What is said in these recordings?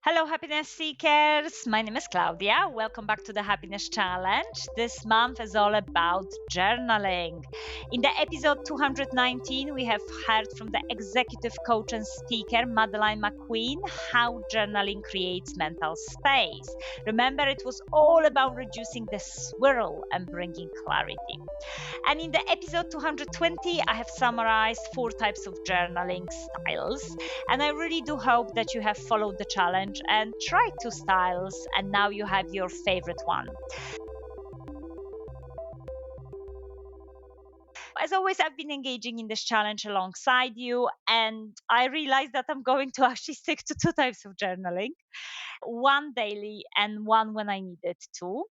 Hello, happiness seekers. My name is Klaudia. Welcome back to the Happiness Challenge. This month is all about journaling. In the episode 219, we have heard from the executive coach and speaker, Madeline McQueen, how journaling creates mental space. Remember, it was all about reducing the swirl and bringing clarity. And in the episode 220, I have summarized four types of journaling styles. And I really do hope that you have followed the challenge and tried two styles, and now you have your favorite one. As always, I've been engaging in this challenge alongside you, and I realized that I'm going to actually stick to two types of journaling, one daily and one when I need it to.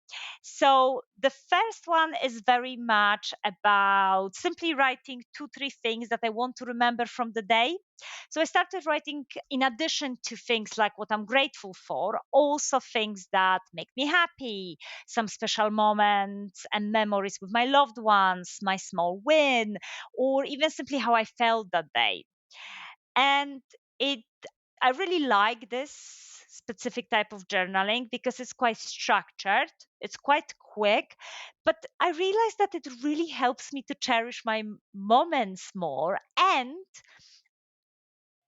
So the first one is very much about simply writing two, three things that I want to remember from the day. So I started writing, in addition to things like what I'm grateful for, also things that make me happy, some special moments and memories with my loved ones, my small win, or even simply how I felt that day. And it I really like this specific type of journaling because it's quite structured, it's quite quick, but I realized that it really helps me to cherish my moments more, and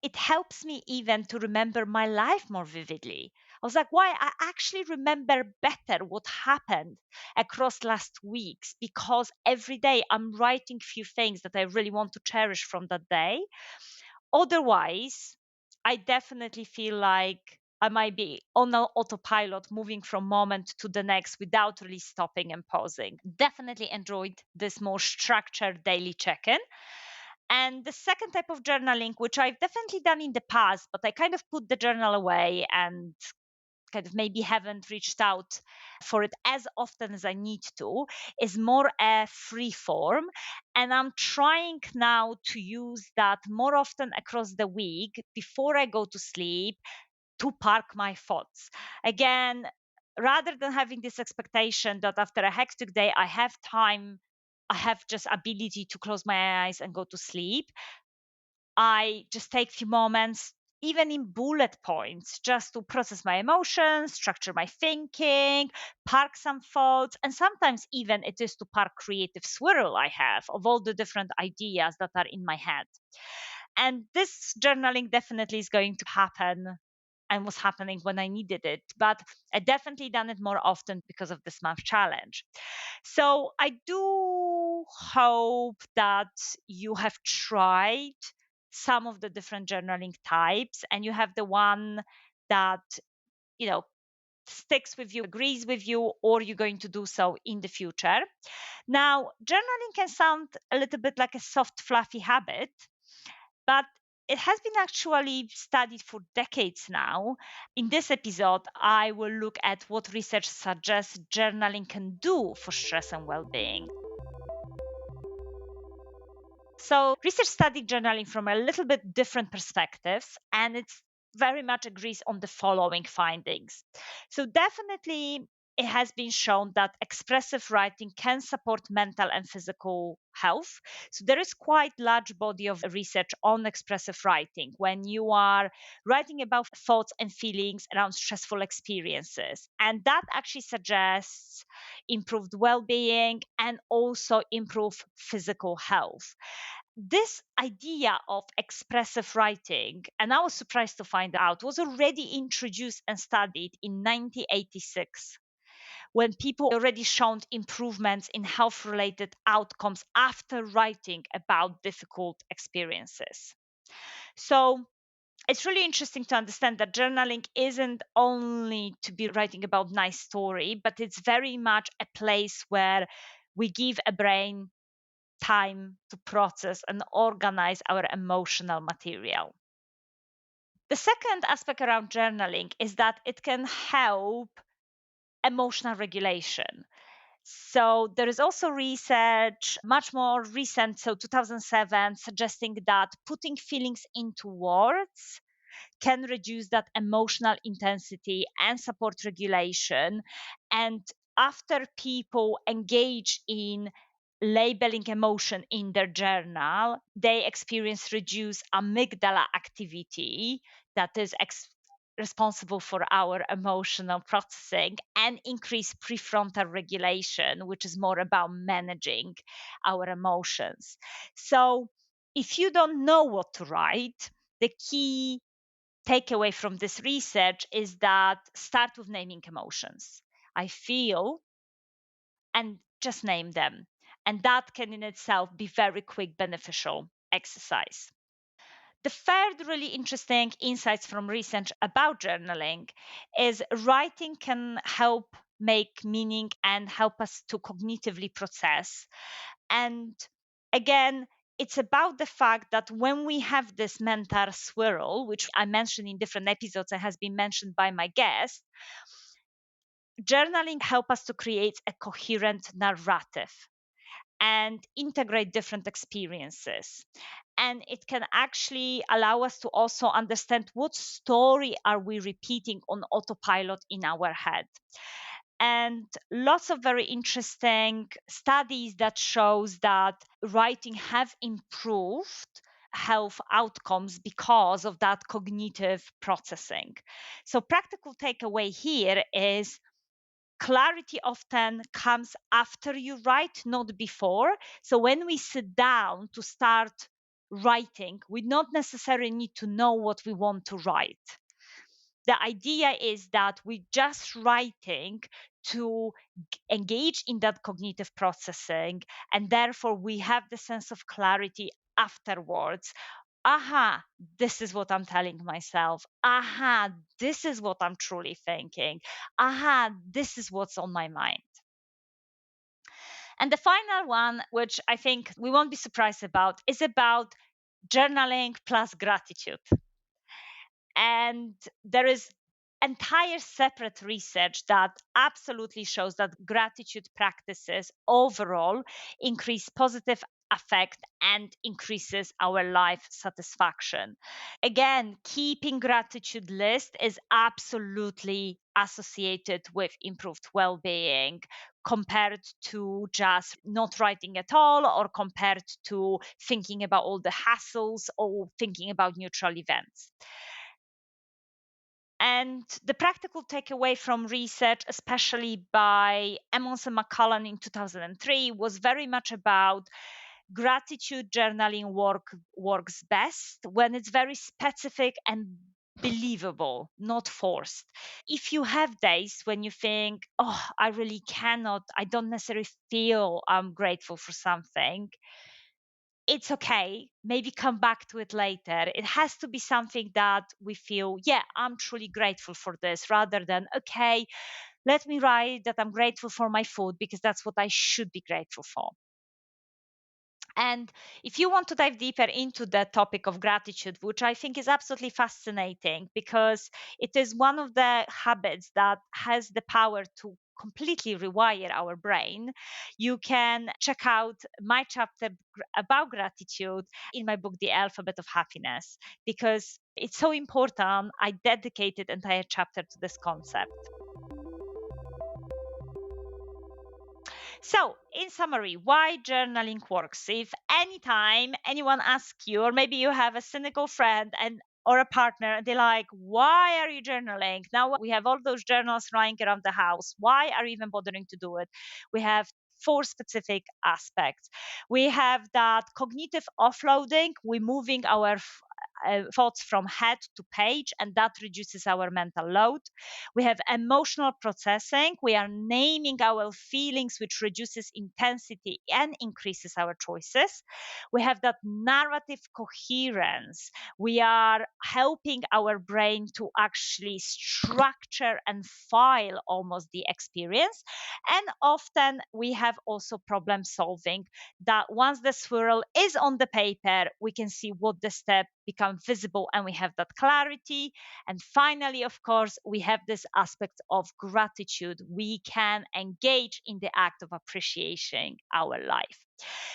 it helps me even to remember my life more vividly. I was like, why? I actually remember better what happened across last weeks because every day I'm writing few things that I really want to cherish from that day. Otherwise, I definitely feel like I might be on an autopilot, moving from moment to the next without really stopping and pausing. Definitely enjoyed this more structured daily check in. And the second type of journaling, which I've definitely done in the past, but I kind of put the journal away and kind of maybe haven't reached out for it as often as I need to, is more a free form. And I'm trying now to use that more often across the week before I go to sleep to park my thoughts. Again, rather than having this expectation that after a hectic day I have time, I have just ability to close my eyes and go to sleep, I just take a few moments, even in bullet points, just to process my emotions, structure my thinking, park some thoughts, and sometimes even it is to park creative swirl I have of all the different ideas that are in my head. And this journaling definitely is going to happen and was happening when I needed it. But I definitely done it more often because of this month challenge. So I do hope that you have tried some of the different journaling types and you have the one that, you know, sticks with you, agrees with you, or you're going to do so in the future. Now, journaling can sound a little bit like a soft, fluffy habit, but it has been actually studied for decades now. In this episode, I will look at what research suggests journaling can do for stress and well being. So, research studied journaling from a little bit different perspectives, and it's very much agrees on the following findings. So, definitely, it has been shown that expressive writing can support mental and physical health. So, there is quite large body of research on expressive writing when you are writing about thoughts and feelings around stressful experiences, and that actually suggests improved well-being and also improved physical health. This idea of expressive writing, and I was surprised to find out, was already introduced and studied in 1986 when people already shown improvements in health related outcomes after writing about difficult experiences. So it's really interesting to understand that journaling isn't only to be writing about nice story, but it's very much a place where we give a brain time to process and organize our emotional material. The second aspect around journaling is that it can help emotional regulation. So there is also research, much more recent, so 2007, suggesting that putting feelings into words can reduce that emotional intensity and support regulation. And after people engage in labeling emotion in their journal, they experience reduced amygdala activity that is responsible for our emotional processing, and increase prefrontal regulation, which is more about managing our emotions. So if you don't know what to write, the key takeaway from this research is that start with naming emotions. I feel, and just name them. And that can in itself be very quick, beneficial exercise. The third really interesting insights from research about journaling is writing can help make meaning and help us to cognitively process. And again, it's about the fact that when we have this mental swirl, which I mentioned in different episodes and has been mentioned by my guest, journaling help us to create a coherent narrative and integrate different experiences, and it can actually allow us to also understand what story are we repeating on autopilot in our head. And lots of very interesting studies that shows that writing have improved health outcomes because of that cognitive processing. So practical takeaway here is clarity often comes after you write, not before. So when we sit down to start writing, we not necessarily need to know what we want to write. The idea is that we just writing to engage in that cognitive processing, and therefore we have the sense of clarity afterwards. Aha, this is what I'm telling myself. Aha, this is what I'm truly thinking. Aha, this is what's on my mind. And the final one, which I think we won't be surprised about, is about journaling plus gratitude. And there is entire separate research that absolutely shows that gratitude practices overall increase positive affect and increases our life satisfaction. Again, keeping gratitude list is absolutely associated with improved well-being compared to just not writing at all, or compared to thinking about all the hassles or thinking about neutral events. And the practical takeaway from research, especially by Emmons and McCullen in 2003, was very much about gratitude journaling works best when it's very specific and believable, not forced. If you have days when you think, oh, I really cannot, I don't necessarily feel I'm grateful for something, it's okay. Maybe come back to it later. It has to be something that we feel, yeah, I'm truly grateful for this, rather than, okay, let me write that I'm grateful for my food because that's what I should be grateful for. And if you want to dive deeper into the topic of gratitude, which I think is absolutely fascinating because it is one of the habits that has the power to completely rewire our brain, you can check out my chapter about gratitude in my book, The Alphabet of Happiness, because it's so important. I dedicated entire chapter to this concept. So, in summary, why journaling works. If anytime anyone asks you, or maybe you have a cynical friend and or a partner, and they're like, why are you journaling? Now we have all those journals lying around the house. Why are you even bothering to do it? We have four specific aspects. We have that cognitive offloading. We're moving our thoughts from head to page, and that reduces our mental load. We have emotional processing. We are naming our feelings, which reduces intensity and increases our choices. We have that narrative coherence. We are helping our brain to actually structure and file almost the experience. And often we have also problem solving, that once the swirl is on the paper, we can see what the step become visible and we have that clarity. And finally, of course, we have this aspect of gratitude. We can engage in the act of appreciating our life.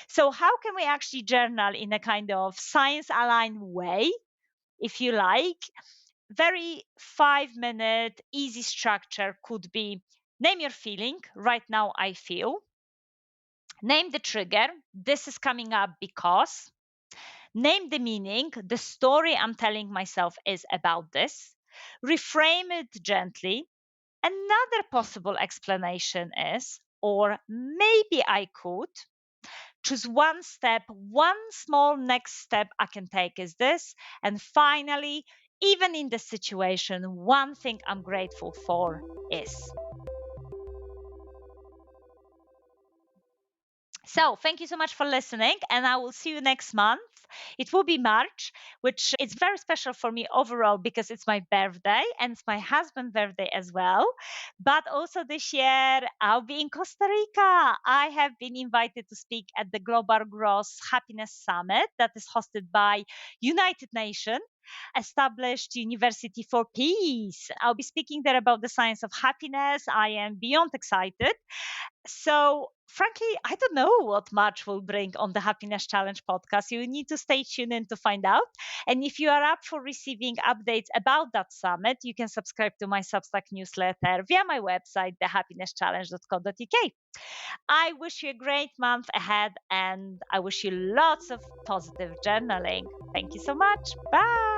So, how can we actually journal in a kind of science aligned way, if you like? Very 5-minute, easy structure could be: name your feeling. Right now, I feel. Name the trigger. This is coming up because. Name the meaning. The story I'm telling myself is about this. reframe it gently. Another possible explanation is, or maybe I could choose one step, one small next step I can take is this. And finally, even in this situation, one thing I'm grateful for is. So, thank you so much for listening, and I will see you next month. It will be March, which is very special for me overall because it's my birthday and it's my husband's birthday as well. But also this year, I'll be in Costa Rica. I have been invited to speak at the Global Growth Happiness Summit that is hosted by United Nations established University for Peace. I'll be speaking there about the science of happiness. I am beyond excited. So, frankly, I don't know what March will bring on the Happiness Challenge podcast. You need to stay tuned in to find out. And if you are up for receiving updates about that summit, you can subscribe to my Substack newsletter via my website, thehappinesschallenge.co.uk. I wish you a great month ahead and I wish you lots of positive journaling. Thank you so much. Bye.